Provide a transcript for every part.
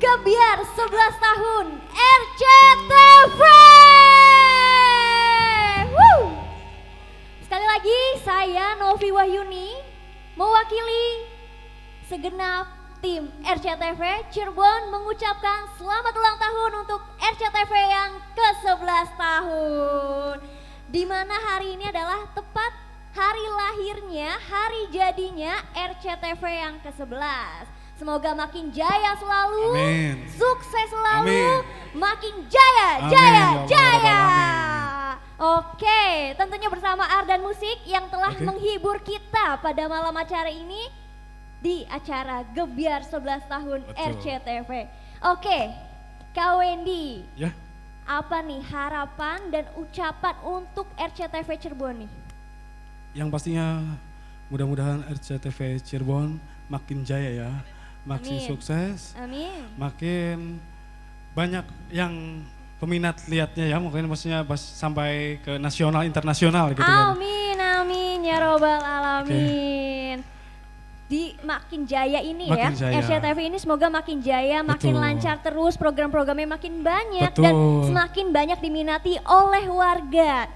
Gebyar 11 tahun RCTV. Woo! Sekali lagi saya Novi Wahyuni mewakili segenap tim RCTV Cirebon mengucapkan selamat ulang tahun untuk RCTV yang ke-11 tahun. Di mana hari ini adalah tepat hari lahirnya, hari jadinya RCTV yang ke-11. Semoga makin jaya selalu, Amin. sukses selalu, Amin. makin jaya, Amin, jaya, ya Allah, jaya. Rabbal Oke, tentunya bersama Ardan Musik yang telah Oke. menghibur kita pada malam acara ini di acara Gebyar 11 tahun Betul. RCTV. Oke, Kak Wendy, Ya, apa nih harapan dan ucapan untuk RCTV Cirebon nih? yang pastinya mudah-mudahan RCTV Cirebon makin jaya ya, makin Amin. sukses, Amin. makin banyak yang peminat lihatnya ya, mungkin maksudnya sampai ke nasional internasional gitu kan. Amin, amin ya robbal alamin. Di makin jaya ini Makin ya, jaya. RCTV ini semoga makin jaya, makin Betul. lancar terus, program-programnya makin banyak Betul. dan semakin banyak diminati oleh warga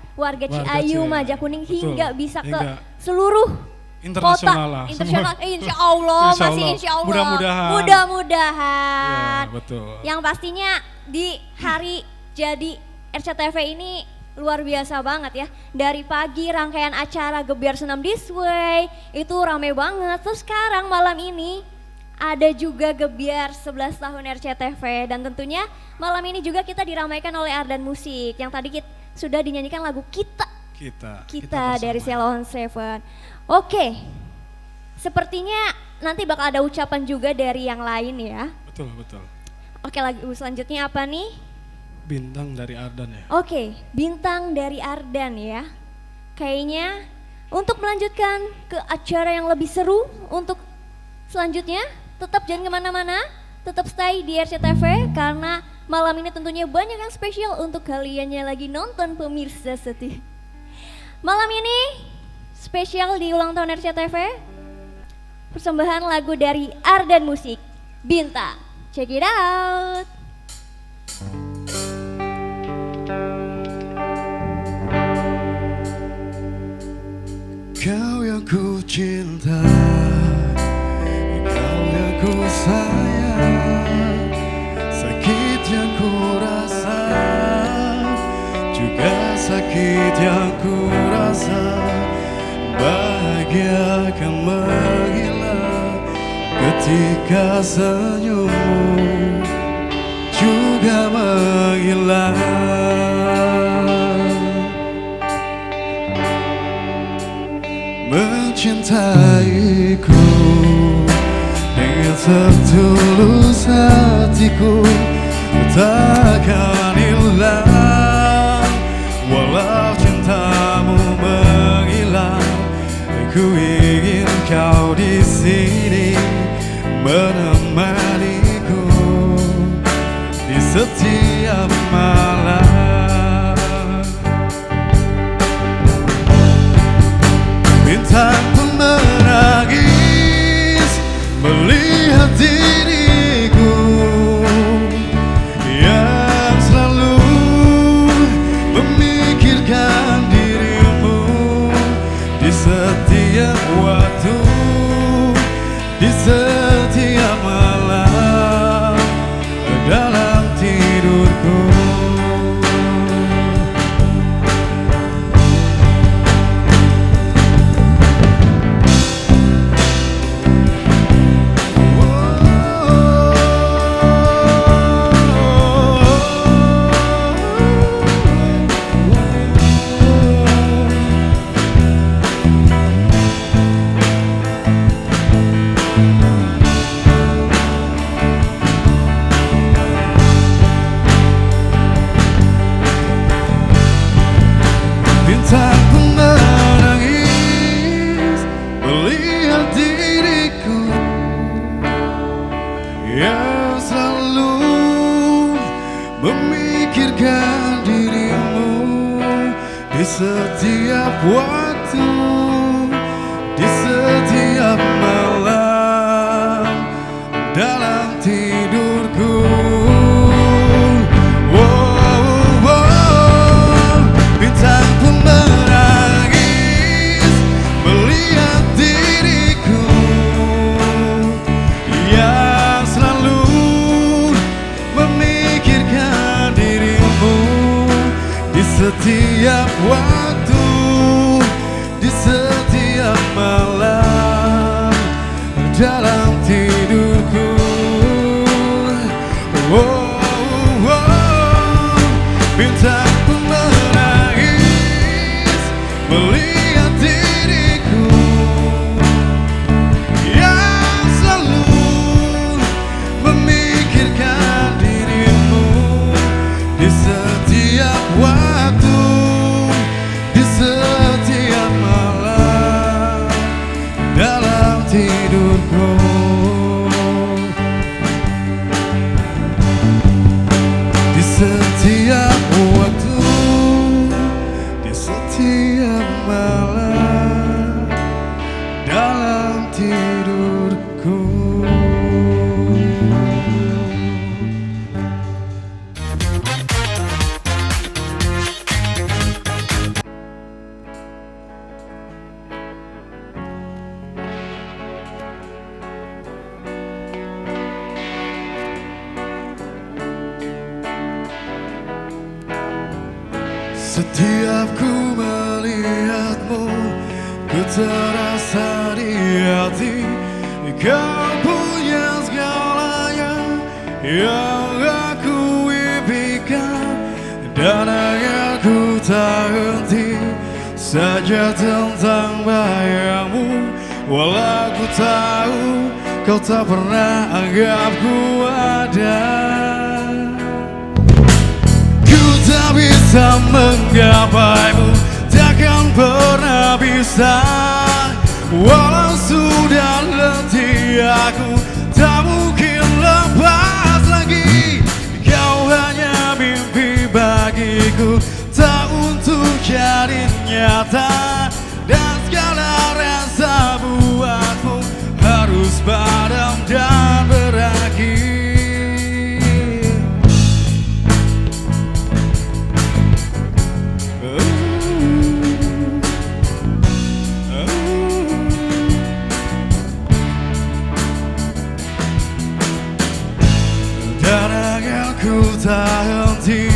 Ciayu, Majakuning Betul. hingga bisa ke Hingga seluruh internasional kota lah. internasional. Semua. Insya Allah, Insya masih Allah. insya Allah. Mudah-mudahan. Mudah-mudahan. Ya, betul. Yang pastinya di hari jadi RCTV ini luar biasa banget ya. Dari pagi rangkaian acara Gebyar Senam This Way itu rame banget. Terus sekarang malam ini ada juga Gebyar 11 tahun RCTV dan tentunya malam ini juga kita diramaikan oleh Ardan Musik yang tadi sudah dinyanyikan lagu Kita Kita dari bersama. Ceylon Seven. Oke, sepertinya nanti bakal ada ucapan juga dari yang lain ya. Betul, betul. Oke, lagu selanjutnya apa nih? Bintang dari Ardan ya. Oke, bintang dari Ardan ya. Kayaknya untuk melanjutkan ke acara yang lebih seru untuk selanjutnya, tetap jangan kemana-mana, tetap stay di RCTV karena malam ini tentunya banyak yang spesial untuk kalian yang lagi nonton pemirsa setia. Malam ini spesial di ulang tahun RCTV, persembahan lagu dari Ardan Musik, Bintang. Check it out. Kau yang ku cinta, kau yang ku sayang, sakit yang ku rasa, juga sakit yang ku rasa, bahagia akan menghilang ketika senyummu juga menghilang. Mencintaiku dengan setulus hatiku takkan hilang walau cintamu menghilang. Ku ingin kau di sini menemaniku di setiap malam. Bintang pun menangis melihat diriku yang selalu memikirkan dirimu di setiap waktu, di setiap malam dalam tidurku. Bintang pun menangis melihat diriku yang selalu memikirkan dirimu di setiap waktu, di setiap dalam tidurku. Oh, oh, oh. Bintangku menangis melihat diriku yang selalu memikirkan dirimu di setiap waktu, di setiap malam dalam tidurku. Di setiap waktu, di setiap malam dalam tidurku. Setiap ku melihatmu, ku terasa di hati kau punya segalanya yang aku impikan, dan hanya ku tak henti saja tentang bayangmu. Walau ku tahu kau tak pernah anggapku ada, tak bisa menggapaimu, takkan pernah bisa. Walau sudah letih aku, tak mungkin lepas lagi. Kau hanya mimpi bagiku, tak untuk jadi nyata. Dan segala rasa buatmu harus padam dan berakhir. Dan hanya ku tak henti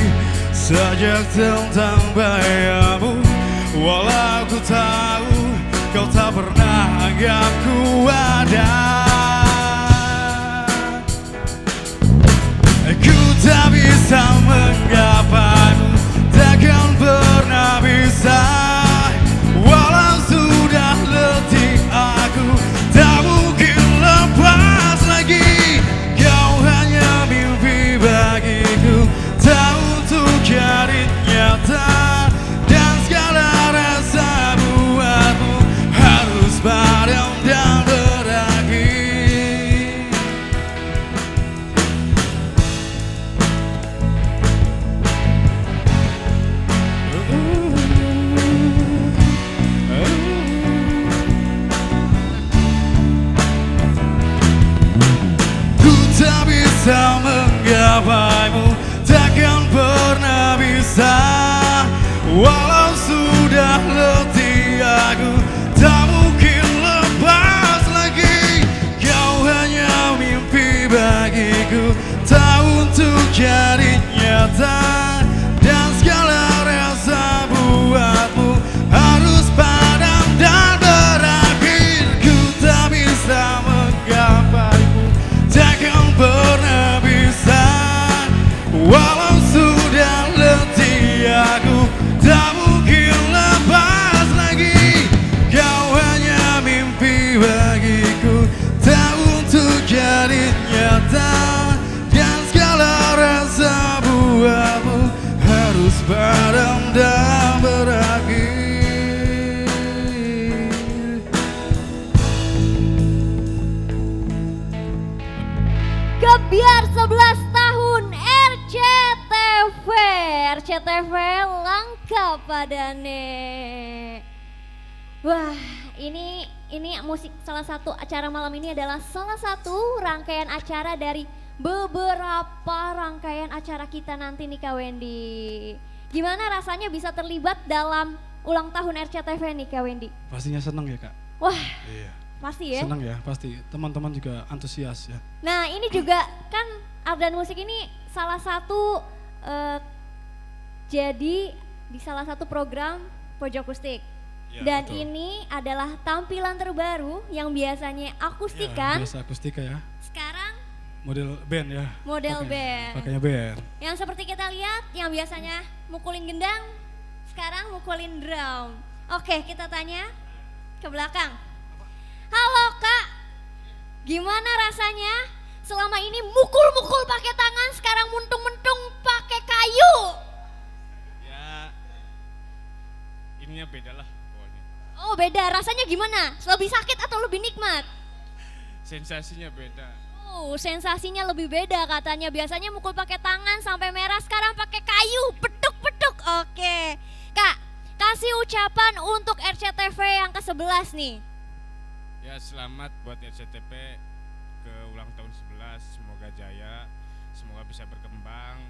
sejak tentang bayangmu. Walau ku tahu kau tak pernah anggapku ada, ku tak bisa menggapaimu, takkan pernah bisa. Walau sudah letih aku, tak mungkin lepas lagi. Kau hanya mimpi bagiku, tak untuk jadi nyata. Dan segala rasa buatmu harus padam dan berakhir. Ku tak bisa menggapaimu, takkan pernah bisa. Walau sudah letih aku, tak mungkin lepas lagi. Kau hanya mimpi bagiku, tak untuk jadi nyata. Dan segala rasa buatmu harus padam dan berakhir. Ku tak bisa menggapaimu, takkan pernah bisa. Walau sudah letih aku, tak mungkin lepas lagi. Kau hanya mimpi bagiku, tak untuk jadi nyata. Dan segala rasa buatmu harus padam dan berakhir. Gebiar 11 tahun RCTV. RCTV langka padane. Wah, ini musik salah satu acara malam ini adalah salah satu rangkaian acara dari beberapa rangkaian acara kita nanti nih Kak Wendy. Gimana rasanya bisa terlibat dalam ulang tahun RCTV nih Kak Wendy? Pastinya senang ya Kak. Wah, Iya. pasti ya. Senang ya, pasti. Teman-teman juga antusias ya. Nah ini juga kan Ardan Musik ini salah satu jadi di salah satu program Pojok Akustik. Ya, Dan betul. ini adalah tampilan terbaru yang biasanya akustikan. Ya, biasa akustika ya. Sekarang Model band ya. model band. Pakainya band. Yang seperti kita lihat, yang biasanya mukulin gendang, sekarang mukulin drum. Oke, kita tanya ke belakang. Halo Kak, gimana rasanya selama ini mukul-mukul pakai tangan, sekarang muntung-muntung pakai kayu? Ya, ininya beda lah pokoknya. Oh beda, rasanya gimana? Lebih sakit atau lebih nikmat? Sensasinya beda. Sensasinya lebih beda katanya. Biasanya mukul pakai tangan sampai merah, sekarang pakai kayu, peduk-peduk. Oke, Kak, kasih ucapan untuk RCTV yang ke-11 nih. Ya, selamat buat RCTP ke ulang tahun 11. Semoga jaya, semoga bisa berkembang.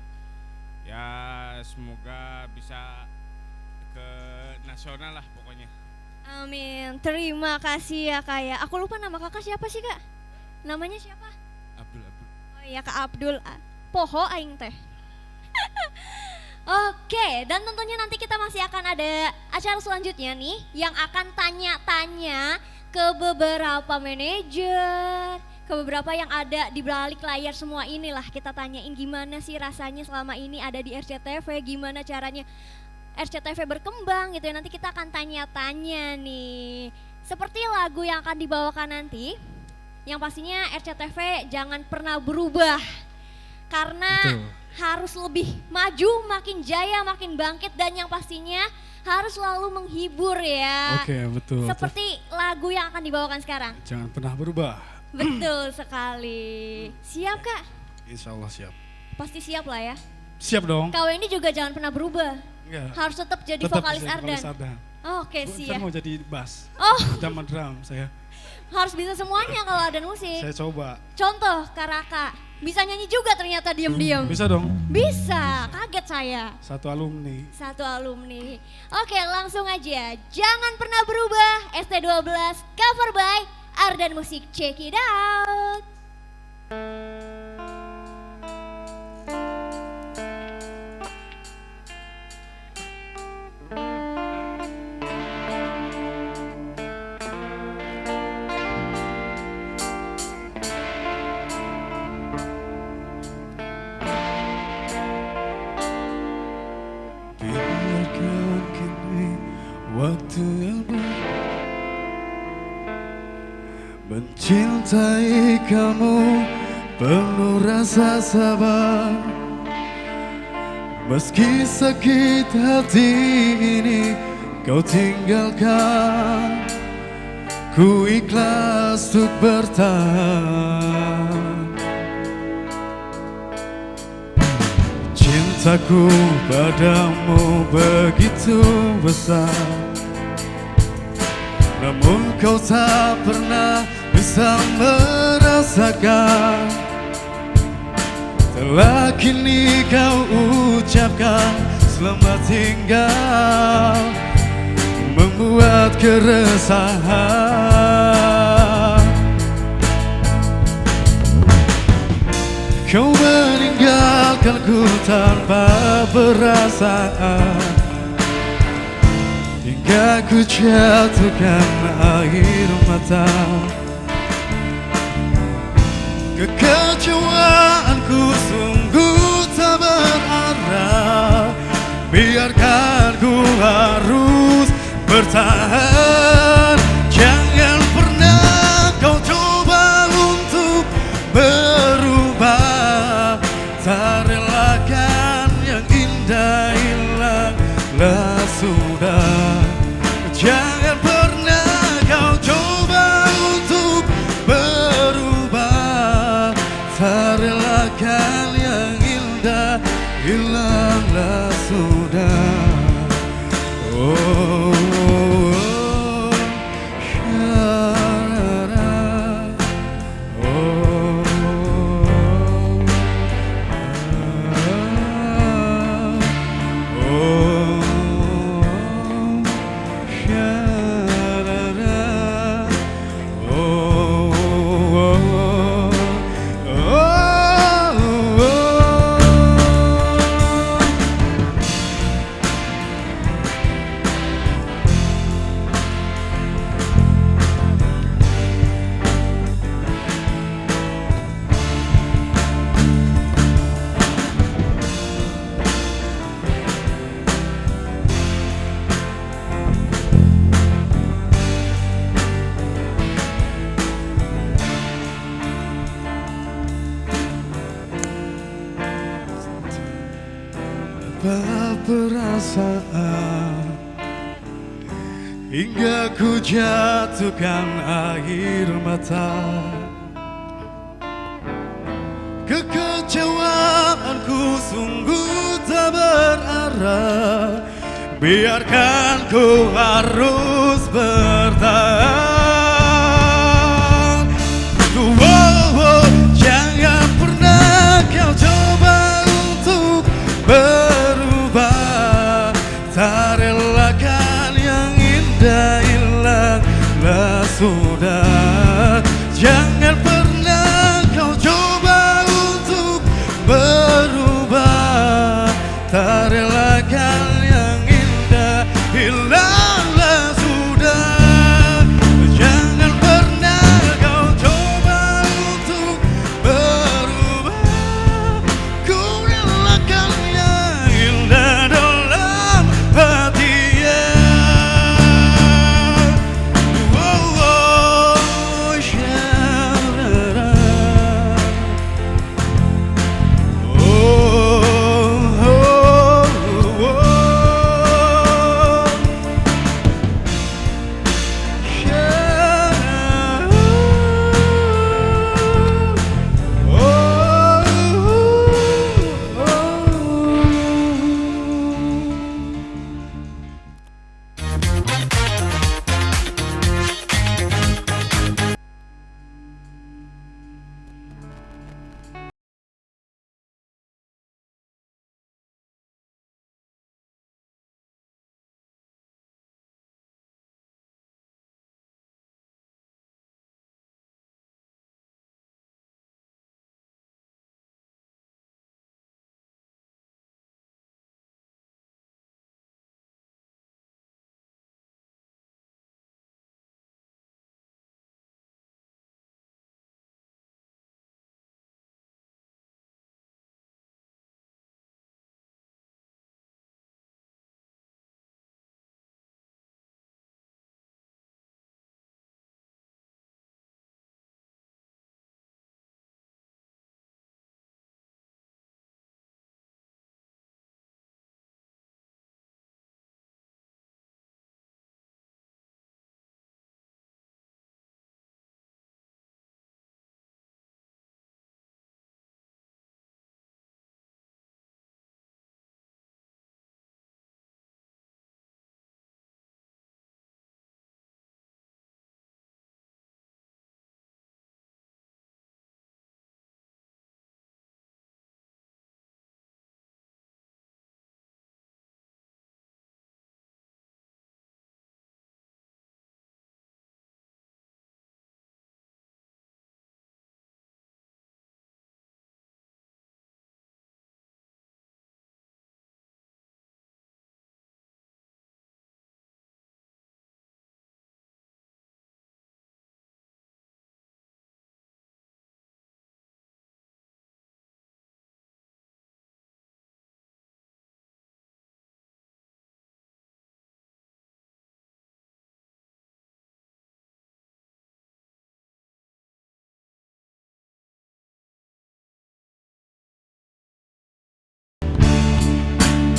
Ya, semoga bisa ke nasional lah pokoknya. Amin, terima kasih ya Kak ya. Aku lupa nama kakak siapa sih Kak? Namanya siapa? Abdul. Oh iya Kak Abdul. Poho aing teh. Oke, dan tentunya nanti kita masih akan ada acara selanjutnya nih yang akan tanya-tanya ke beberapa manajer, ke beberapa yang ada di balik layar semua inilah kita tanyain gimana sih rasanya selama ini ada di RCTV, gimana caranya RCTV berkembang gitu ya. Nanti kita akan tanya-tanya nih. Seperti lagu yang akan dibawakan nanti, yang pastinya RCTV jangan pernah berubah. Karena Betul. harus lebih maju, makin jaya, makin bangkit, dan yang pastinya harus selalu menghibur ya. Oke, betul. Seperti lagu yang akan dibawakan sekarang. Jangan pernah berubah. Betul sekali. Siap Kak? Insya Allah siap. Pasti siap lah ya. Siap dong. Kau ini juga jangan pernah berubah. Enggak. Harus tetap jadi Tetap vokalis jadi Ardan. vokalis Ardan. Oke, Ntar siap. mau jadi bass. Oh, Sama drum saya. harus bisa semuanya kalau Ardan musik. Saya coba. Contoh Karaka, bisa nyanyi juga ternyata diam-diam. Bisa dong. Bisa, kaget saya. Satu alumni. Satu alumni. Oke, langsung aja. Jangan pernah berubah. ST12 cover by Ardan Musik. Check it out. Biarkan kini waktu yang mencintai kamu penuh rasa sabar. Meski sakit hati ini kau tinggalkan, ku ikhlas untuk bertahan. Cintaku padamu begitu besar, namun kau tak pernah bisa merasakan. Telah kini kau ucapkan selamat tinggal, membuat keresahan. Kau meninggalkanku tanpa perasaan, hingga ku jatuhkan air mata. Kekecewaanku sungguh tak berarah, biarkan ku harus bertahan. Jangan pernah kau coba untuk berubah, tak relakan yang indah hilanglah sudah. Jangan pernah kau coba untuk berubah, tak relakan yang indah hilanglah sudah. Oh, oh, oh. tanpa perasaan, hingga ku jatuhkan air mata. Kekecewaanku sungguh tak berarah, biarkan ku harus bertahan. Jangan pernah kau coba untuk berubah, tak relakan yang indah hilanglah sudah. Jangan pernah kau coba untuk berubah, tak relakan yang indah hilanglah sudah. Jangan pernah kau coba untuk berubah, ku relakan yang indah dalam hatinya.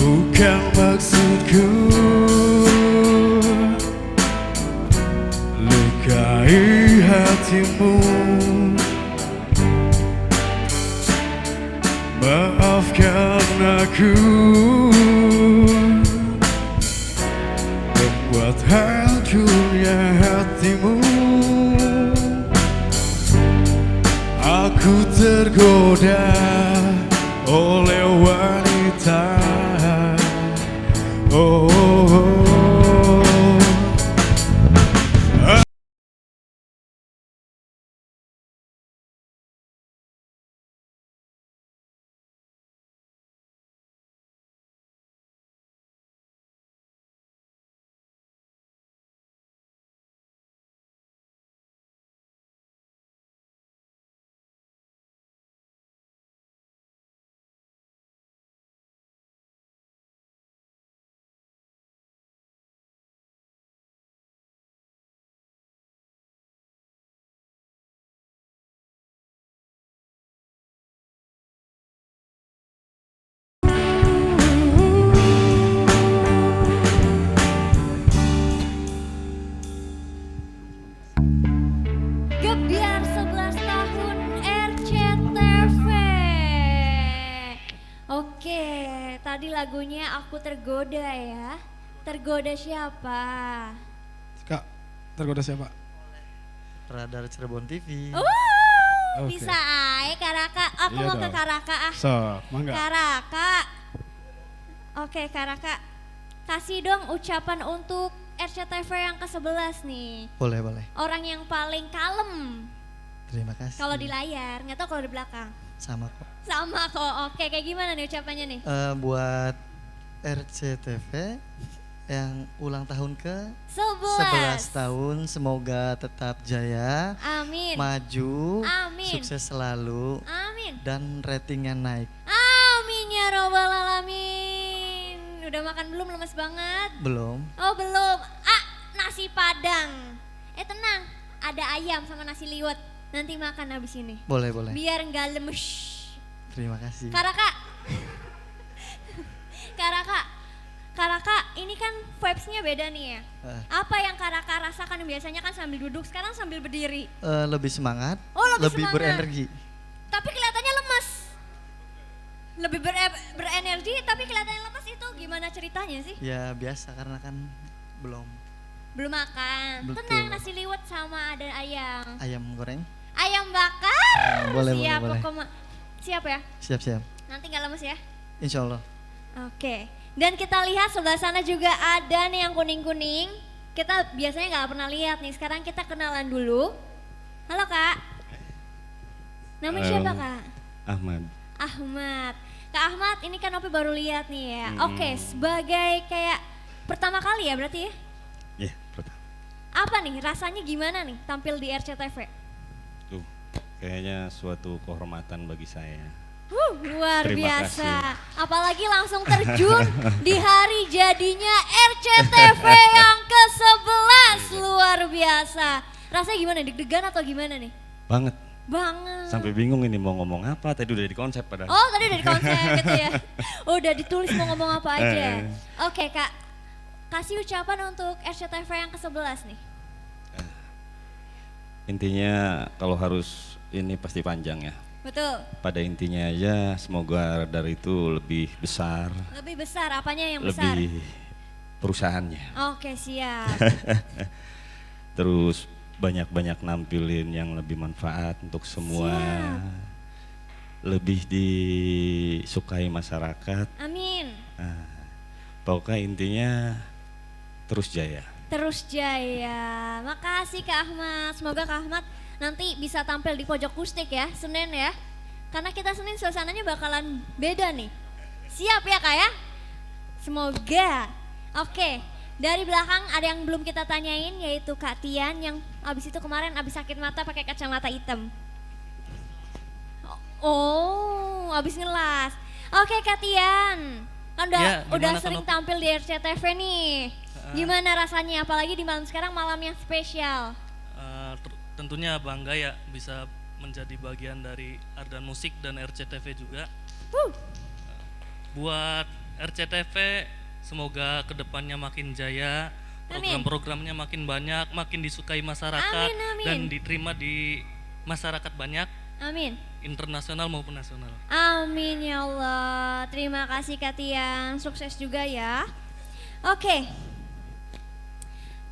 Bukan maksudku lukai hatimu, maafkan aku membuat hancurnya hatimu. Aku tergoda oleh wanita. biar 11 tahun RCTV. Oke, tadi lagunya Aku Tergoda ya. Tergoda siapa? Kak, tergoda siapa? Radar Cirebon TV. Oke. Bisa ae Karaka. Aku Iya mau ke dong. Karaka ah. So, mangga. Karaka. Oke Karaka, kasih dong ucapan untuk RCTV yang ke-11 nih. Boleh, boleh. Orang yang paling kalem Terima kasih. kalau di layar, nggak tahu kalau di belakang. Sama kok. Sama kok. Oke, kayak gimana nih ucapannya nih? Buat RCTV yang ulang tahun ke 11 tahun, semoga tetap jaya, Amin. maju, Amin. sukses selalu, Amin. dan ratingnya naik. Amin ya robbal alamin. Udah makan belum? Lemes banget. Belum? Oh belum. Nasi padang. Tenang, ada ayam sama nasi liwet. Nanti makan habis ini. Boleh, boleh. Biar nggak lemes. Terima kasih. Karaka. Karaka, ini kan vibes-nya beda nih ya. Apa yang Karaka rasakan biasanya kan sambil duduk, sekarang sambil berdiri. Lebih semangat, Oh, lebih semangat. berenergi. Tapi kelihatannya lemes. Lebih berenergi tapi kelihatannya lemes, itu gimana ceritanya sih? Ya biasa karena kan belum Belum makan. Betul. Tenang, nasi liwet sama ada ayam. ayam goreng. Ayam bakar. Boleh, Siap boleh. pokoknya. Siap ya? Siap-siap. Nanti nggak lemes ya? Insya Allah. Oke. Dan kita lihat sebelah sana juga ada nih yang kuning-kuning. Kita biasanya nggak pernah lihat nih. Sekarang kita kenalan dulu. Halo Kak. Namanya siapa Kak? Ahmad. Ahmad. Kak Ahmad, ini kan Opi baru lihat nih ya. Oke, sebagai kayak pertama kali ya berarti ya? Ya, pertama. Apa nih rasanya gimana nih tampil di RCTV? Tuh, kayaknya suatu kehormatan bagi saya. Luar Terima biasa. kasih. Apalagi langsung terjun di hari jadinya RCTV yang ke-11. Luar biasa. Rasanya gimana? Deg-degan atau gimana nih? Banget. Banget. Sampai bingung ini mau ngomong apa, tadi udah di konsep padahal. Oh tadi udah di konsep gitu ya. Udah ditulis mau ngomong apa aja. Oke Kak, kasih ucapan untuk RCTV yang ke-11 nih. Intinya kalau harus ini pasti panjang ya. Betul. Pada intinya aja semoga Radar itu lebih besar, Lebih besar, apanya yang besar? lebih perusahaannya. Oke siap. Terus banyak-banyak nampilin yang lebih manfaat untuk semua. Siap. Lebih disukai masyarakat. Amin. Nah, pokoknya intinya terus jaya. Terus jaya. Makasih Kak Ahmad. Semoga Kak Ahmad nanti bisa tampil di pojok kustik ya, Senin ya. Karena kita Senin suasananya bakalan beda nih. Siap ya Kak ya? Semoga. Oke, dari belakang ada yang belum kita tanyain yaitu Kak Tian yang abis itu kemarin abis sakit mata pakai kacamata hitam. Oh, abis ngelas. Oke Kak Tian, kan Ya, udah gimana, sering Kak tampil di RCTV nih. Gimana rasanya apalagi di malam sekarang, malam yang spesial? Tentunya bangga ya bisa menjadi bagian dari Ardan Musik dan RCTV juga. Buat RCTV semoga kedepannya makin jaya, Amin. program-programnya makin banyak, makin disukai masyarakat Amin, amin. dan diterima di masyarakat banyak, Amin. internasional maupun nasional. Amin ya Allah. Terima kasih Kak Tian, sukses juga ya. Oke.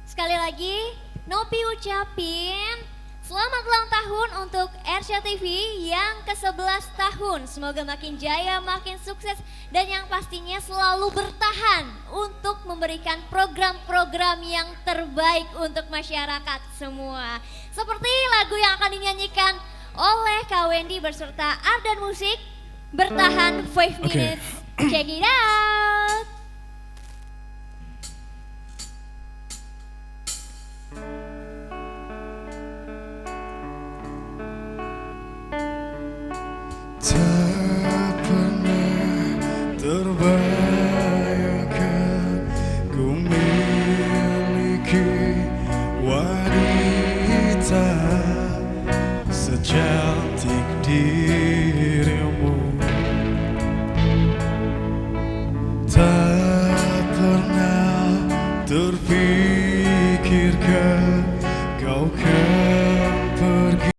Sekali lagi, Nopi ucapin selamat ulang tahun untuk RCTV yang ke-11 tahun. Semoga makin jaya, makin sukses, dan yang pastinya selalu bertahan untuk memberikan program-program yang terbaik untuk masyarakat semua. Seperti lagu yang akan dinyanyikan oleh Kak Wendy berserta Ardan Musik, bertahan 5 Oke. minutes. Check it out. Tak pernah terbayangkan ku miliki wanita secantik dirimu. Tak pernah terpikirkan kau kan pergi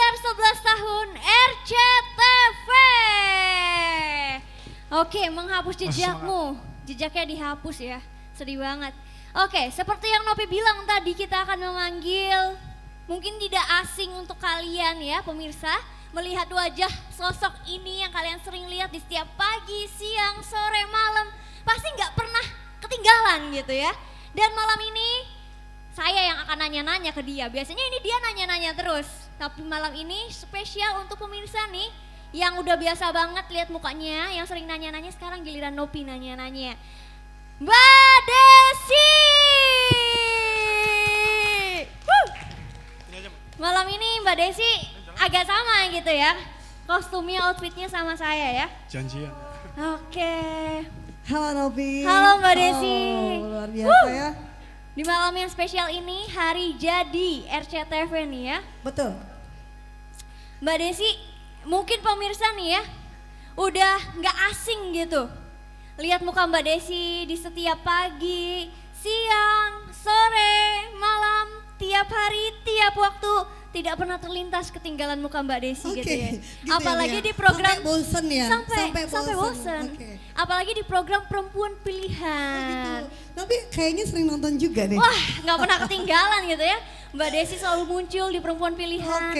Belajar 11 tahun RCTV. Oke, menghapus jejakmu. Jejaknya dihapus ya, sedih banget. Oke, seperti yang Nopi bilang tadi, kita akan memanggil, mungkin tidak asing untuk kalian ya pemirsa, melihat wajah sosok ini yang kalian sering lihat di setiap pagi, siang, sore, malam. Pasti nggak pernah ketinggalan gitu ya. Dan malam ini saya yang akan nanya-nanya ke dia. Biasanya ini dia nanya-nanya terus. Tapi malam ini spesial untuk pemirsa nih yang udah biasa banget lihat mukanya, yang sering nanya-nanya, sekarang giliran Nopi nanya-nanya. Mbak Desi. Malam ini Mbak Desi agak sama gitu ya. Kostumnya, outfitnya sama saya ya. Janjian. Oke. Halo Nopi. Halo Mbak Desi. Oh, luar biasa ya. Di malam yang spesial ini, hari jadi RCTV nih ya. Betul. Mbak Desi, mungkin pemirsa nih ya, udah nggak asing gitu. Lihat muka Mbak Desi di setiap pagi, siang, sore, malam, tiap hari, tiap waktu. Tidak pernah terlintas ketinggalan muka Mbak Desi gitu ya. gitu Apalagi ya, di program sampai bosen ya. Sampai bosen. Oke. Apalagi di program perempuan Oh, pilihan. gitu. Tapi kayaknya sering nonton juga deh. Wah, nggak pernah ketinggalan gitu ya. Mbak Desi selalu muncul di perempuan pilihan.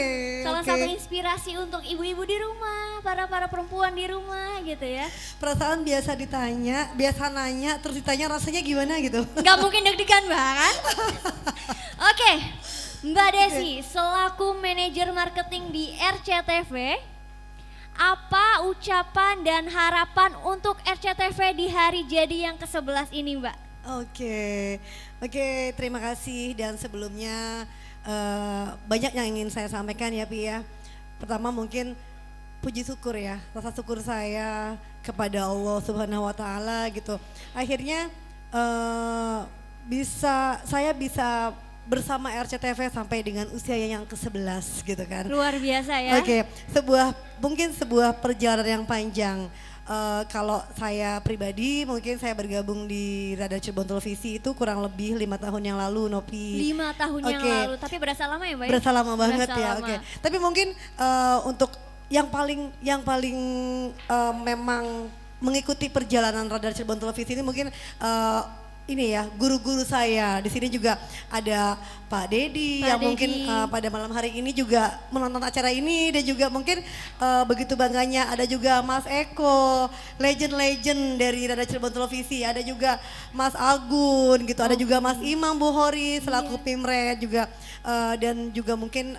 Salah Oke. satu inspirasi untuk ibu-ibu di rumah, para perempuan di rumah gitu ya. Perasaan biasa ditanya, biasa nanya, terus ditanya rasanya gimana gitu. Nggak mungkin deg-degan banget. Oke, Mbak Desi selaku manajer marketing di RCTV, apa ucapan dan harapan untuk RCTV di hari jadi yang ke-11 ini Mbak? Oke, terima kasih dan sebelumnya banyak yang ingin saya sampaikan ya Pi ya. Pertama mungkin puji syukur ya, rasa syukur saya kepada Allah Subhanahu Wa Taala gitu. Akhirnya saya bisa bersama RCTV sampai dengan usia yang ke-11 gitu kan. Luar biasa ya. Oke, mungkin sebuah perjalanan yang panjang. Kalau saya pribadi mungkin saya bergabung di Radar Cirebon Televisi itu kurang lebih 5 tahun yang lalu Nopi. 5 tahun yang Oke. lalu, tapi berasa lama ya Mbak? Berasa lama banget Berasa ya, lama. oke. Tapi mungkin untuk yang paling memang mengikuti perjalanan Radar Cirebon Televisi ini mungkin ini ya guru-guru saya. Di sini juga ada Pak Dedi yang mungkin pada malam hari ini juga menonton acara ini dan juga mungkin begitu bangganya ada juga Mas Eko, legend-legend dari Radar Cirebon Televisi, ada juga Mas Agun gitu, ada juga Mas Imam Buhori selaku Pimret juga dan juga mungkin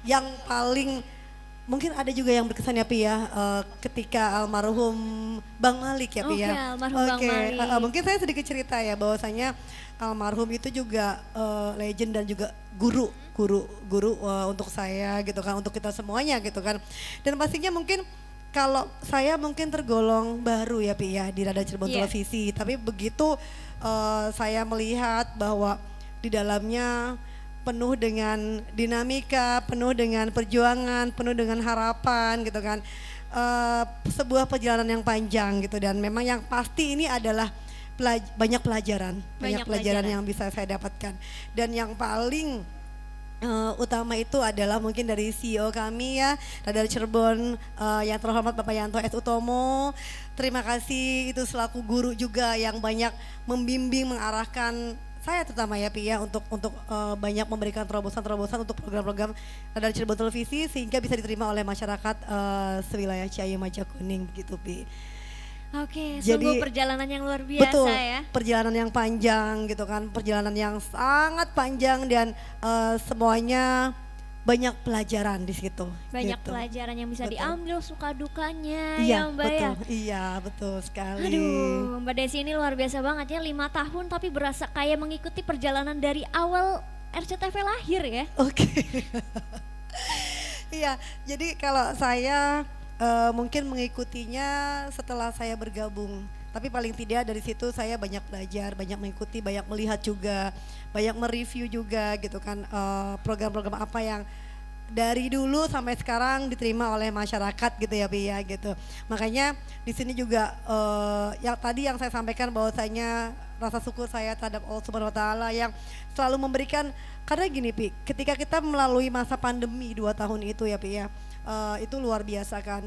yang paling mungkin ada juga yang berkesan ya Pi ya ketika almarhum Bang Malik ya Pi ya. Oke, almarhum Bang Malik. Mungkin saya sedikit cerita ya bahwasanya almarhum itu juga legend dan juga guru untuk saya gitu kan, untuk kita semuanya gitu kan. Dan pastinya mungkin kalau saya mungkin tergolong baru ya Pi ya di Radar Cirebon Televisi, tapi begitu saya melihat bahwa di dalamnya penuh dengan dinamika, penuh dengan perjuangan, penuh dengan harapan gitu kan. Sebuah perjalanan yang panjang gitu dan memang yang pasti ini adalah banyak pelajaran yang bisa saya dapatkan. Dan yang paling utama itu adalah mungkin dari CEO kami ya, Radar Cirebon yang terhormat Bapak Yanto S. Utomo. Terima kasih itu selaku guru juga yang banyak membimbing, mengarahkan saya terutama ya Pi ya untuk banyak memberikan terobosan-terobosan untuk program-program Radar Cirebon Televisi sehingga bisa diterima oleh masyarakat sewilayah Ciayu Majakuning gitu Pi. Oke, Jadi, sungguh perjalanan yang luar biasa betul, ya. perjalanan yang panjang gitu kan, perjalanan yang sangat panjang dan semuanya banyak pelajaran di situ. Banyak gitu. pelajaran yang bisa Betul. diambil suka dukanya Iya ya Mbak betul, ya. iya betul sekali. Aduh, Mbak Desi ini luar biasa banget ya, 5 tahun tapi berasa kayak mengikuti perjalanan dari awal RCTV lahir ya. Oke. Iya, jadi kalau saya mungkin mengikutinya setelah saya bergabung. Tapi paling tidak dari situ saya banyak belajar, banyak mengikuti, banyak melihat juga, banyak mereview juga gitu kan program-program apa yang dari dulu sampai sekarang diterima oleh masyarakat gitu ya Pi ya gitu. Makanya di sini juga yang tadi yang saya sampaikan bahwasanya rasa syukur saya terhadap Allah Subhanahu wa taala yang selalu memberikan, karena gini Pi, ketika kita melalui masa pandemi 2 tahun itu ya Pi ya, itu luar biasa kan.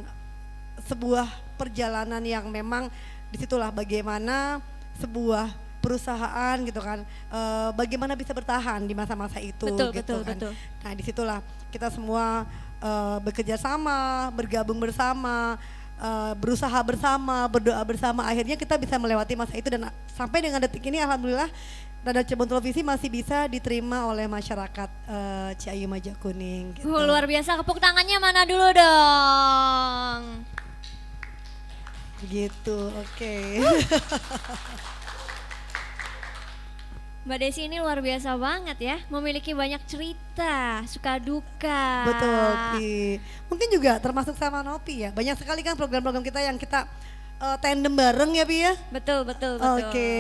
Sebuah perjalanan yang memang disitulah bagaimana sebuah perusahaan gitu kan, bagaimana bisa bertahan di masa-masa itu gitu kan. Nah disitulah kita semua bekerja sama, bergabung bersama, berusaha bersama, berdoa bersama, akhirnya kita bisa melewati masa itu dan sampai dengan detik ini alhamdulillah Radar Cirebon Televisi masih bisa diterima oleh masyarakat Ciayu Majakuning gitu. Luar biasa, tepuk tangannya mana dulu dong. Gitu, oke. Mbak Desi ini luar biasa banget ya, memiliki banyak cerita, suka duka. Betul, Pi. Mungkin juga termasuk sama Nopi ya. Banyak sekali kan program-program kita yang kita tandem bareng ya, Pi ya. Betul. Oke.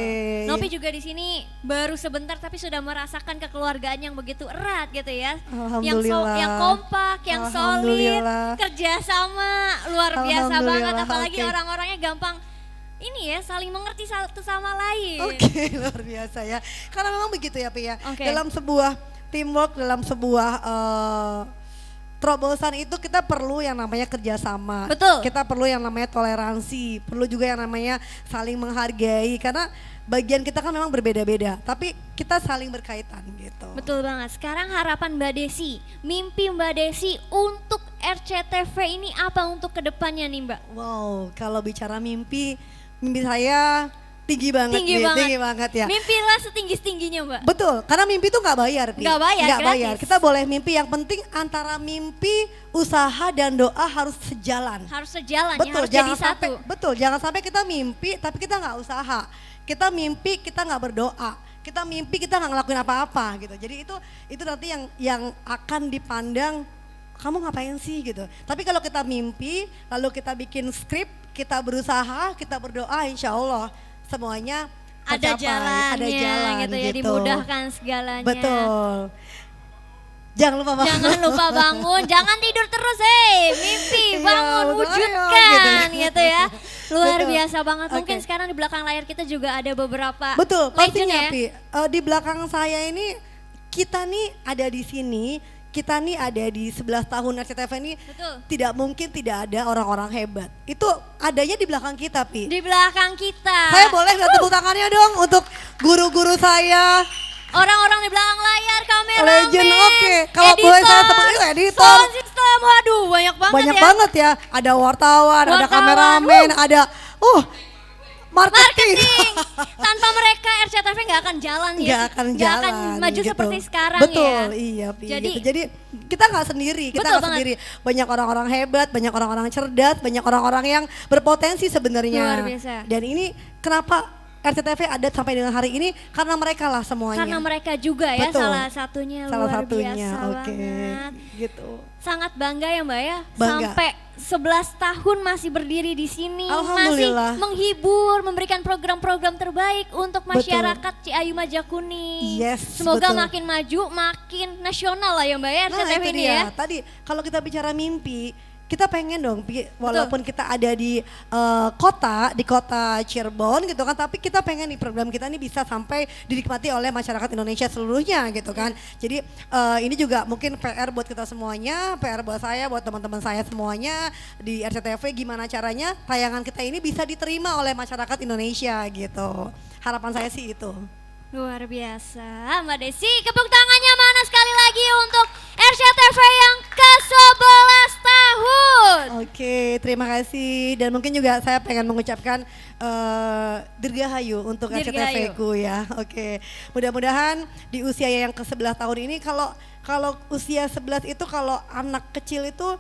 Nopi juga di sini baru sebentar tapi sudah merasakan kekeluargaan yang begitu erat gitu ya. Alhamdulillah. Yang kompak, yang solid, kerjasama luar biasa banget. Apalagi orang-orangnya gampang ini ya, saling mengerti satu sama lain. Oke, luar biasa ya. Karena memang begitu ya Pi ya. Okay. Dalam sebuah teamwork, dalam sebuah terobosan itu kita perlu yang namanya kerjasama. Betul. Kita perlu yang namanya toleransi, perlu juga yang namanya saling menghargai. Karena bagian kita kan memang berbeda-beda, tapi kita saling berkaitan gitu. Betul banget. Sekarang harapan Mbak Desi, mimpi Mbak Desi untuk RCTV ini apa untuk kedepannya nih Mbak? Wow, kalau bicara mimpi saya tinggi banget, tinggi banget ya. Mimpilah setinggi-tingginya Mbak. Betul, karena mimpi itu nggak bayar, Pi. Nggak bayar. Kita boleh mimpi, yang penting antara mimpi, usaha dan doa harus sejalan. Harus sejalan, betul, harus jadi satu. Betul, jangan sampai kita mimpi tapi kita nggak usaha. Kita mimpi, kita nggak berdoa. Kita mimpi, kita nggak ngelakuin apa-apa gitu. Jadi itu nanti yang akan dipandang, kamu ngapain sih gitu. Tapi kalau kita mimpi, lalu kita bikin skrip, kita berusaha, kita berdoa, insya Allah semuanya ada tercapai, ada jalan gitu ya, dimudahkan segalanya. Betul. Jangan lupa bangun, jangan tidur terus, mimpi, bangun, wujudkan gitu ya. Luar biasa banget. Mungkin sekarang di belakang layar kita juga ada beberapa. Betul, pastinya ya? Pi. Di belakang saya ini kita nih ada di sini. Kita nih ada di 11 tahun RCTV ini. Betul. Tidak mungkin tidak ada orang-orang hebat. Itu adanya di belakang kita, Pi. Di belakang kita. Saya boleh minta tepuk tangannya dong untuk guru-guru saya. Orang-orang di belakang layar, kameramen, Legend, oke. Kalau boleh saya sebut editor. Sound system, waduh banyak banget banyak ya. banget ya. Ada wartawan, ada kameramen, ada marketing. Tanpa mereka RCTV nggak akan jalan ya. Nggak akan maju gitu. seperti sekarang. Betul, ya. iya Pi. Jadi, Jadi kita nggak sendiri, Banyak orang-orang hebat, banyak orang-orang cerdas, banyak orang-orang yang berpotensi sebenarnya. Luar biasa. Dan ini kenapa RCTV ada sampai dengan hari ini, karena mereka lah semuanya. Karena mereka juga ya. Betul. Salah satunya luar biasa banget. Gitu. Sangat bangga ya Mbak ya. Bangga. Sampai 11 tahun masih berdiri di sini, masih Alhamdulillah. menghibur, memberikan program-program terbaik untuk masyarakat Ciayu Majakuning. Yes, Semoga betul. makin maju, makin nasional lah ya Mbak ya RCTV itu ini dia. ya. Tadi kalau kita bicara mimpi, kita pengen dong, walaupun kita ada di kota Cirebon gitu kan, tapi kita pengen nih program kita ini bisa sampai dinikmati oleh masyarakat Indonesia seluruhnya gitu kan. Jadi ini juga mungkin PR buat kita semuanya, PR buat saya, buat teman-teman saya semuanya di RCTV, gimana caranya tayangan kita ini bisa diterima oleh masyarakat Indonesia gitu. Harapan saya sih itu. Luar biasa, Mbak Desi, tepuk tangannya mana sekali lagi untuk RCTV yang ke-11 tahun. Oke, terima kasih. Dan mungkin juga saya pengen mengucapkan dirgahayu untuk RCTV ku ya. Oke, mudah-mudahan di usia yang ke-11 tahun ini, kalau usia 11 itu, kalau anak kecil itu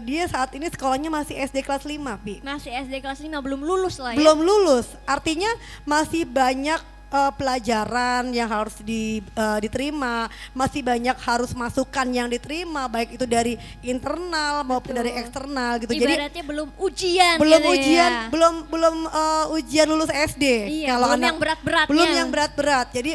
dia saat ini sekolahnya masih SD kelas 5, Pi. Masih SD kelas 5, belum lulus lah ya. Belum lulus, artinya masih banyak pelajaran yang harus diterima, masih banyak harus masukan yang diterima, baik itu dari internal maupun dari eksternal gitu. Ibaratnya jadi belum ujian, belum gitu ujian, ya. belum ujian lulus SD. Iya, Kalau belum anak yang berat-beratnya. belum yang berat-berat. Jadi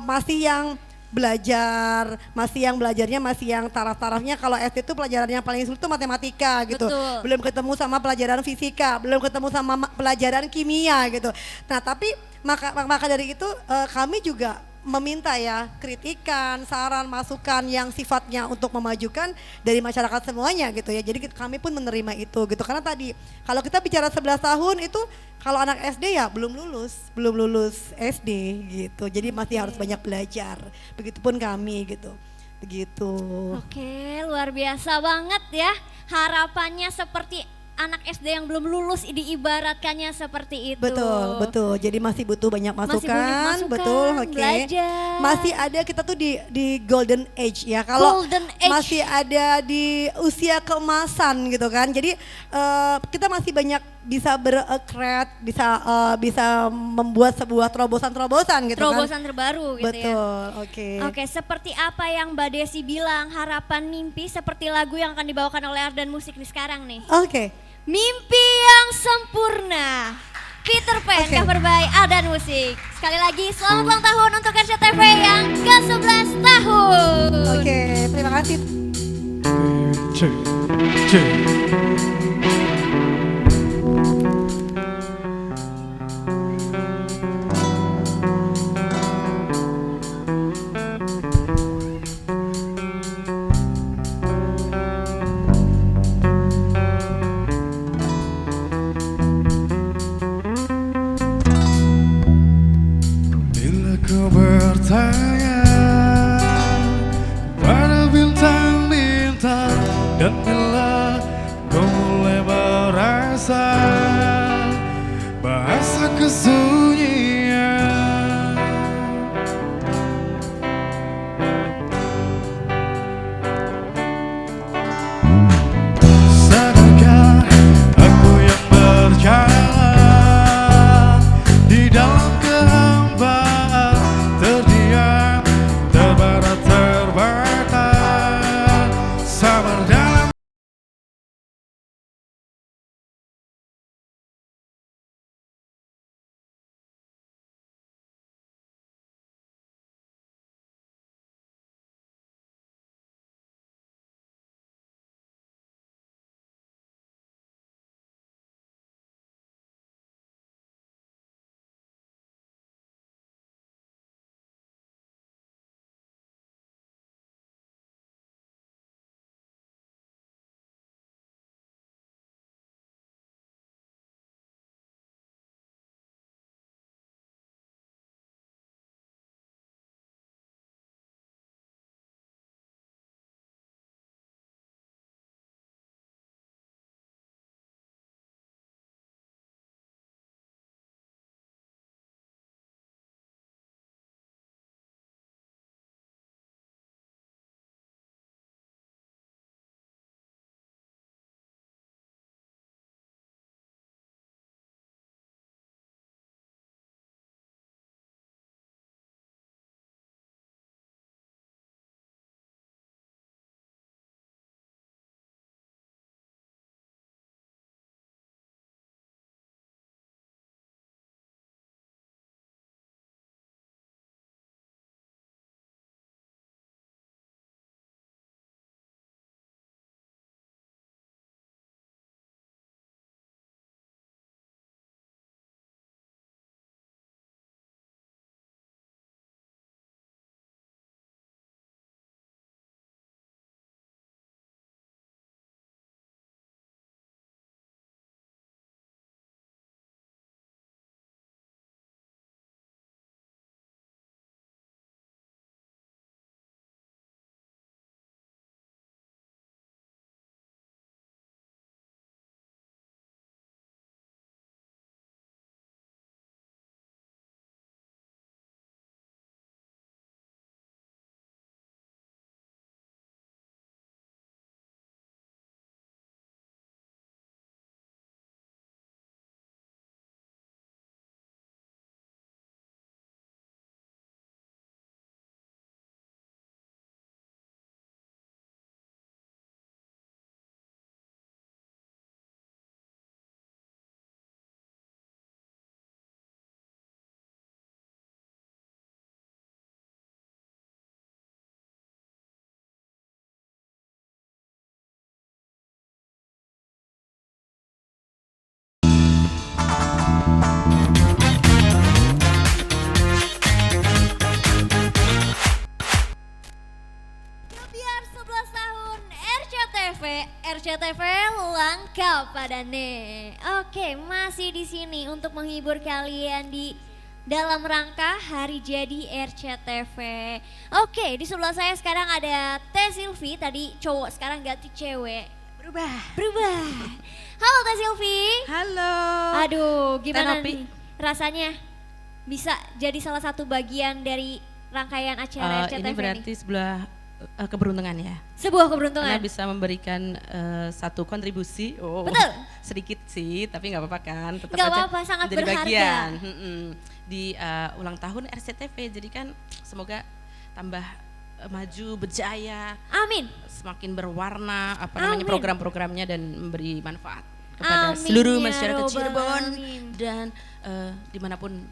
masih yang belajar, masih yang belajarnya masih yang taraf-tarafnya. Kalau SD itu pelajaran yang paling sulit itu matematika gitu. Betul. Belum ketemu sama pelajaran fisika, belum ketemu sama pelajaran kimia gitu. Nah tapi maka dari itu kami juga meminta ya kritikan, saran, masukan yang sifatnya untuk memajukan dari masyarakat semuanya gitu ya. Jadi kami pun menerima itu gitu. Karena tadi kalau kita bicara 11 tahun itu kalau anak SD ya belum lulus SD gitu. Jadi masih harus banyak belajar. Begitupun kami gitu. Begitu. Oke, luar biasa banget ya. Harapannya seperti anak SD yang belum lulus diibaratkannya seperti itu. Betul. Jadi masih butuh banyak masukan. Masih banyak masukan, betul, oke. belajar. Masih ada kita tuh di golden age ya. Kalau Golden age. masih ada di usia keemasan gitu kan. Jadi kita masih banyak bisa berekret, bisa membuat sebuah terobosan-terobosan gitu kan. Terobosan terbaru gitu ya. Betul, oke. Oke, seperti apa yang Mbak Desi bilang, harapan mimpi seperti lagu yang akan dibawakan oleh Ardan Musik nih sekarang nih. Oke. Mimpi yang sempurna. Peter Pan Oke. cover by Ardan Musik. Sekali lagi selamat ulang tahun untuk RCTV yang ke-11 tahun. Oke, terima kasih. C. Bila ku bertanya pada bintang-bintang dan bila ku mulai merasa bahasa kesunyian, sadarkah aku yang berjalan di dalam kehambaan, terdiam, terbarat, terbata, sabar dalam RCTV lengkap padane. Oke, masih di sini untuk menghibur kalian di dalam rangka hari jadi RCTV. Oke, di sebelah saya sekarang ada Teh Silvi, tadi cowok sekarang ganti cewek. Berubah. Halo Teh Silvi. Halo. Aduh, gimana Terapi. nih rasanya bisa jadi salah satu bagian dari rangkaian acara RCTV Ini berarti sebuah keberuntungan ya. Sebuah Karena keberuntungan. bisa memberikan satu kontribusi. Betul. Sedikit sih, tapi nggak apa-apa kan. Tetap Nggak aja apa-apa, sangat menjadi berharga. bagian. Di ulang tahun RCTV. Jadi kan semoga tambah maju, berjaya, Amin. semakin berwarna Amin. program-programnya dan memberi manfaat kepada Amin seluruh ya masyarakat robbal Cirebon alamin. dan dimanapun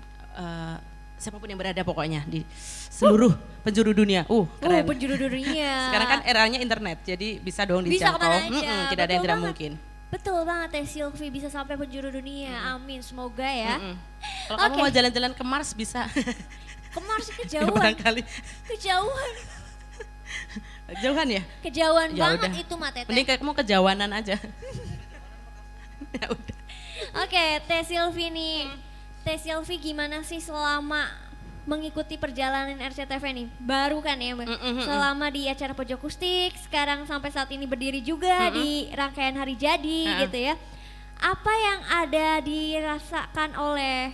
siapapun yang berada pokoknya di seluruh penjuru dunia. Keren. Penjuru dunia. Sekarang kan eranya internet, jadi bisa dong Bisa dijangkau. kemana aja, Tidak ada yang betul tidak banget. mungkin. Betul banget Teh Silvi bisa sampai penjuru dunia. Amin, semoga ya. Kalau kamu Oke. mau jalan-jalan ke Mars bisa. Ke Mars Ya, kejauhan. barangkali Kejauhan. jauhan ya. Kejauhan Ya banget udah. itu mah Teteh. Mending kamu kejauhanan aja. Ya udah. Oke, Teh Silvi nih. Teh Silvi gimana sih selama mengikuti perjalanan RCTV nih? Baru kan ya, Mbak? Selama di acara Pojok Kustik, sekarang sampai saat ini berdiri juga di rangkaian hari jadi gitu ya. Apa yang ada dirasakan oleh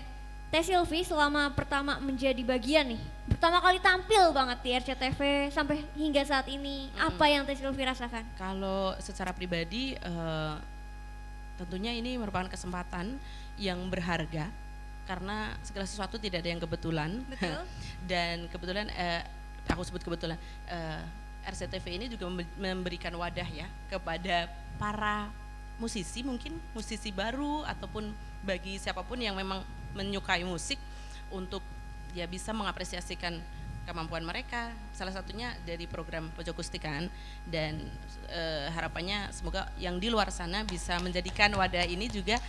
Teh Silvi selama pertama menjadi bagian nih? Pertama kali tampil banget di RCTV sampai hingga saat ini. Apa yang Teh Silvi rasakan? Kalau secara pribadi tentunya ini merupakan kesempatan yang berharga karena segala sesuatu tidak ada yang kebetulan. Betul. Dan kebetulan aku sebut kebetulan RCTV ini juga memberikan wadah ya kepada para musisi, mungkin musisi baru ataupun bagi siapapun yang memang menyukai musik untuk ya bisa mengapresiasikan kemampuan mereka, salah satunya dari program Pojok Kustik kan. Dan harapannya semoga yang di luar sana bisa menjadikan wadah ini juga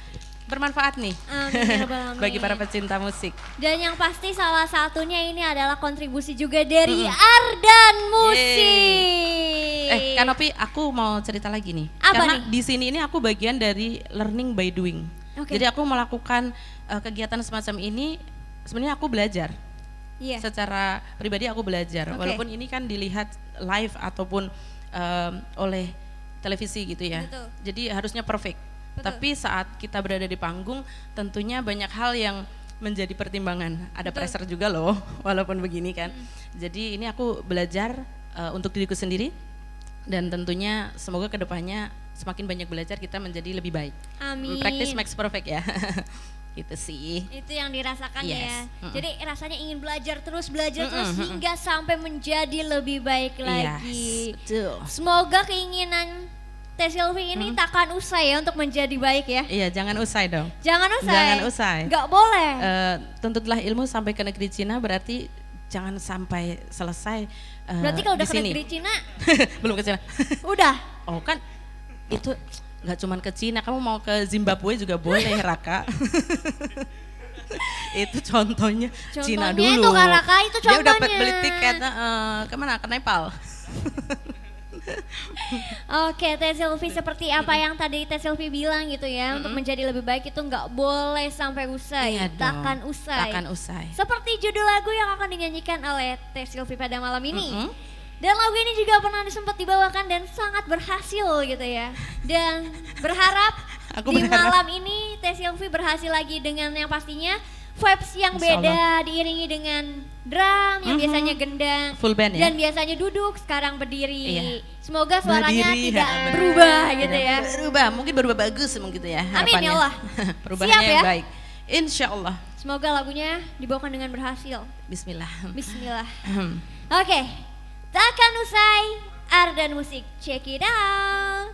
bermanfaat nih Amin ya rabbal alamin. bagi para pecinta musik. Dan yang pasti salah satunya ini adalah kontribusi juga dari Ardan Musik. Kanopi, aku mau cerita lagi nih. Apa Karena nih? di sini ini aku bagian dari learning by doing. Oke. Jadi aku melakukan kegiatan semacam ini sebenarnya aku belajar. Iya. Secara pribadi aku belajar. Oke. Walaupun ini kan dilihat live ataupun oleh televisi gitu ya. Betul. Jadi harusnya perfect. Betul. Tapi saat kita berada di panggung tentunya banyak hal yang menjadi pertimbangan. Ada Betul. pressure juga loh walaupun begini kan. Jadi ini aku belajar untuk diriku sendiri dan tentunya semoga kedepannya semakin banyak belajar kita menjadi lebih baik. Amin. Practice makes perfect ya. Gitu sih. Itu yang dirasakan Yes. ya. Mm-mm. Jadi rasanya ingin belajar terus hingga sampai menjadi lebih baik lagi. Yes, betul. Semoga keinginan Teh Silvi ini takkan usai ya untuk menjadi baik ya. Iya, jangan usai dong. Jangan usai. Jangan usai. Nggak boleh. Tuntutlah ilmu sampai ke negeri Cina, berarti jangan sampai selesai. Berarti kalau udah di ke sini. negeri Cina, Belum ke Cina. udah. Oh kan itu nggak cuma ke Cina, kamu mau ke Zimbabwe juga boleh Raka. Itu contohnya Cina Contohnya dulu. itu Kak Raka, itu Dia udah contohnya. beli tiket kemana? Ke Nepal. Oke, Teh Silvi seperti apa yang tadi Teh Silvi bilang gitu ya, untuk menjadi lebih baik itu nggak boleh sampai usai, Iya dong. takkan usai. Takkan usai. Seperti judul lagu yang akan dinyanyikan oleh Teh Silvi pada malam ini. Mm-mm. Dan lagu ini juga pernah sempat dibawakan dan sangat berhasil gitu ya. Dan berharap Aku di berharap. malam ini Teh Silvi berhasil lagi dengan yang pastinya vibes yang Insya beda, diiringi dengan drum yang biasanya gendang Full band ya? dan biasanya duduk, sekarang berdiri. Iya. Semoga suaranya Berdiri, tidak benar. berubah gitu ya. Berubah, mungkin berubah bagus mungkin gitu ya Amin, harapannya. ya Allah. Perubahannya Siap, yang ya? baik. Insya Allah. Semoga lagunya dibawakan dengan berhasil. Bismillah. Bismillah. Oke, takkan usai Ardan Musik. Check it out.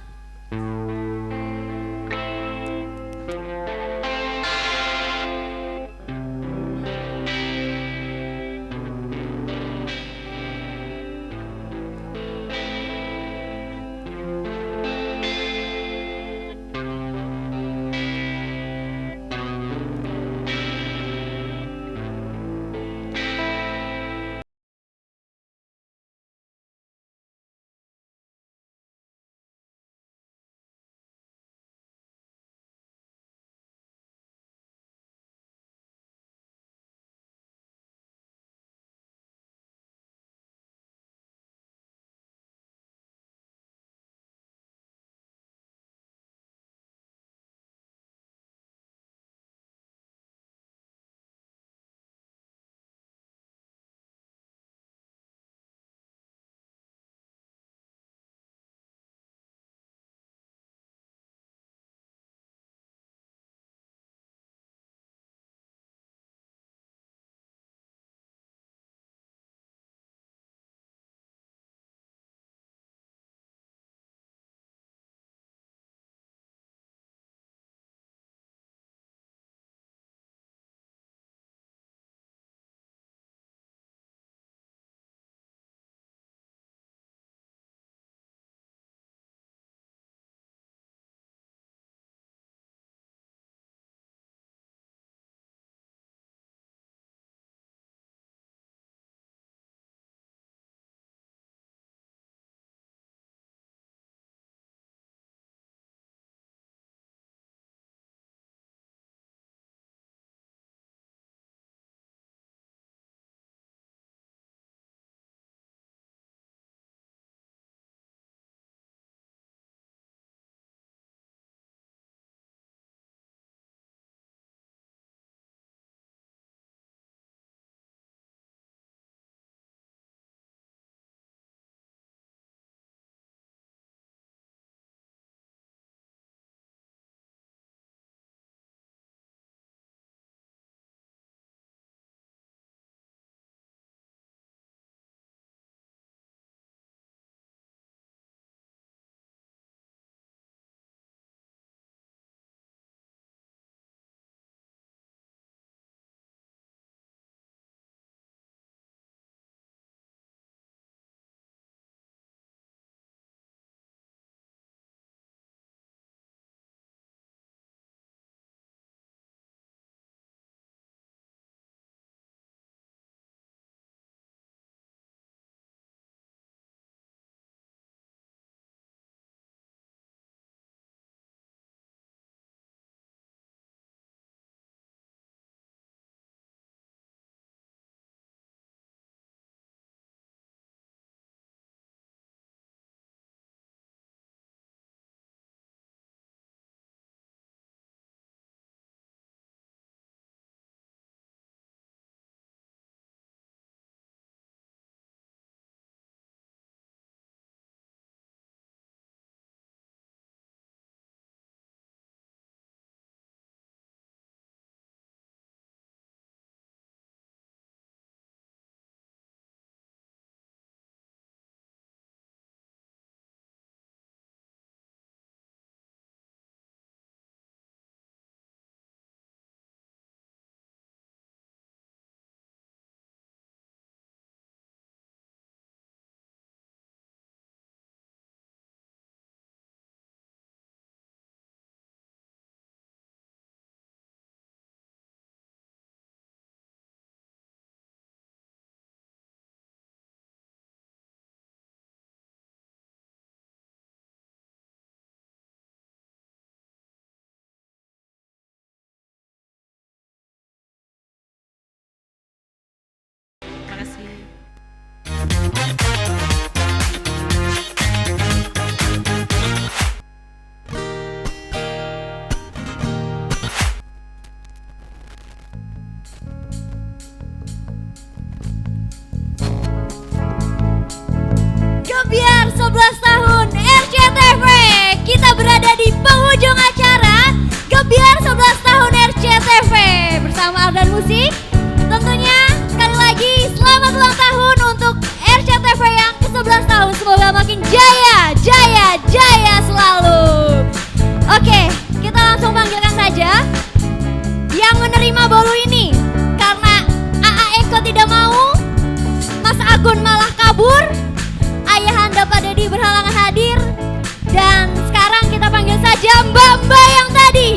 ada mbak-mbak yang tadi,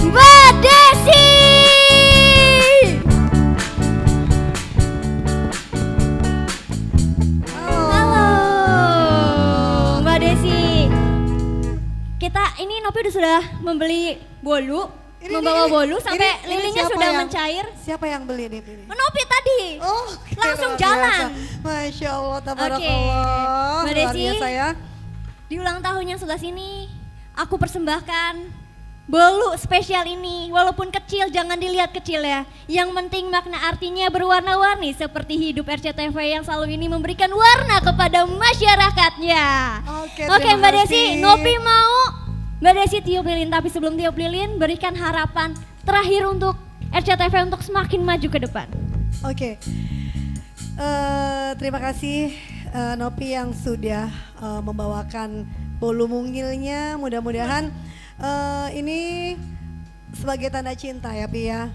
Mbak Desi. Halo, Mbak Desi. Kita ini Nopi sudah membeli bolu, membawa bolu sampai lilinnya sudah mencair. Siapa yang beli ini? Nopi tadi. Oh, langsung luar jalan. biasa. Masya Allah, Oke, tabarakallah. Mbak Luar Desi, biasa ya. di ulang tahun yang sebelah sini, aku persembahkan bolu spesial ini. Walaupun kecil, jangan dilihat kecil ya. Yang penting makna artinya berwarna-warni seperti hidup RCTV yang selalu ini memberikan warna kepada masyarakatnya. Oke, Mbak Desi, Nopi mau Mbak Desi tiup lilin, tapi sebelum tiup lilin berikan harapan terakhir untuk RCTV untuk semakin maju ke depan. Oke, terima kasih Nopi yang sudah membawakan bolu mungilnya. Mudah-mudahan ini sebagai tanda cinta ya Pi ya,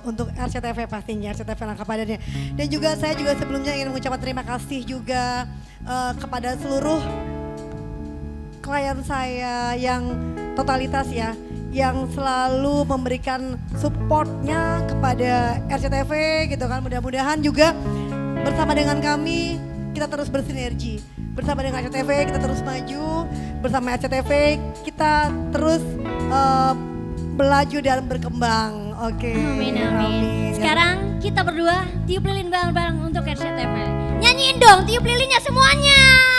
untuk RCTV pastinya, RCTV Langkah Padannya. Dan juga saya juga sebelumnya ingin mengucapkan terima kasih juga kepada seluruh klien saya yang totalitas ya, yang selalu memberikan supportnya kepada RCTV gitu kan. Mudah-mudahan juga bersama dengan kami kita terus bersinergi, bersama dengan RCTV kita terus maju, bersama RCTV kita terus melaju dan berkembang. Oke. Amin, amin. Sekarang kita berdua tiup lilin bareng-bareng untuk RCTV. Nyanyiin dong tiup lilinnya semuanya.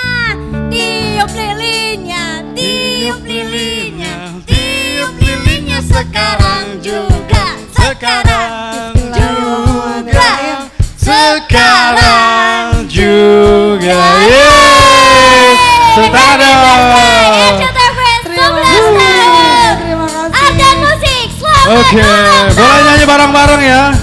Tiup lilinnya, tiup lilinnya, tiup lilinnya sekarang juga, sekarang juga, Sekarang juga. Yeay. RCTV 11 tahun. Terima kasih. Ardan Musik, selamat Oke, ulang tahun. boleh nyanyi bareng-bareng ya.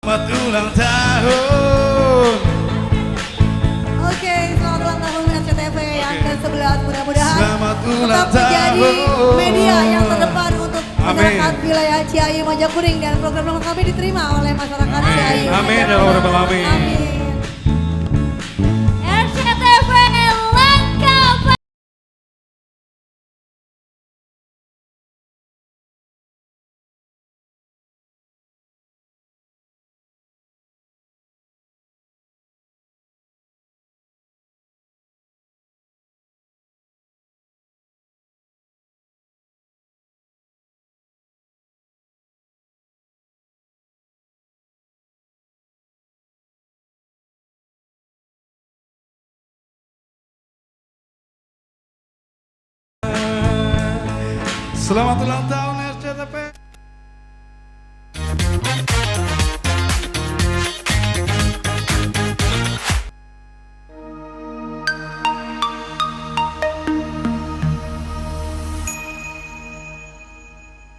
Selamat ulang tahun. Oke, selamat ulang tahun RCTV yang ke-11. Mudah-mudahan Selamat ulang tetap menjadi tahun. media yang terdepan untuk Amin. masyarakat wilayah Ciayi Mojokuring, dan program kami diterima oleh masyarakat Ciayi. Amin ya Allah, amin. Amin. RCTV Langkah. Selamat ulang tahun